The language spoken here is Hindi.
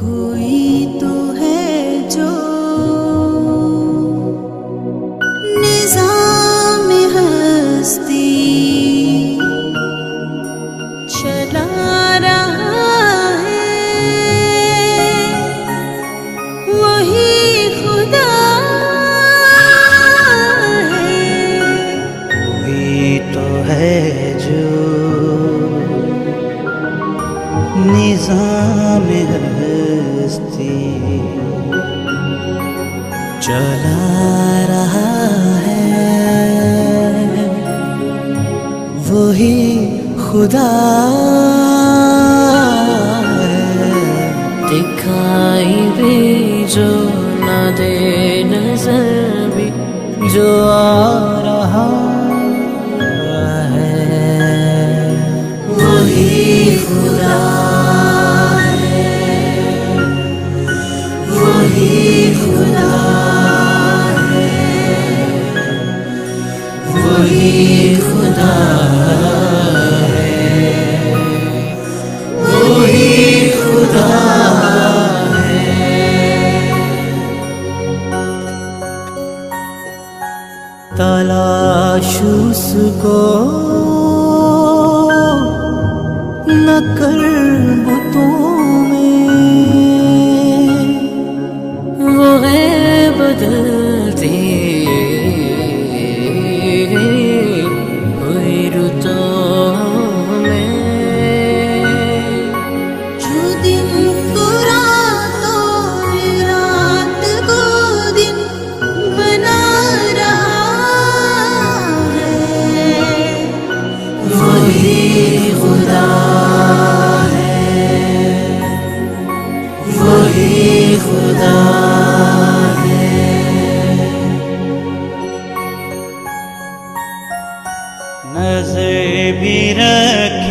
कोई तो है जो निज़ाम हस्ती चला रहा है, वही खुदा है। कोई तो है जो निज़ाम हस्ती चला रहा है, वही खुदा है। दिखाई भी जो न दे नजर भी जो आ रहा है, वही खुदा है, वही खुदा है, वही खुदा है, वही खुदा तलाश उसको न कर बुतों में, वो है बदलती हुई रुतों में। जो दिन को रात और रात को दिन बना रहा है, वही खुदा है, वही खुदा है। नजर भी रखे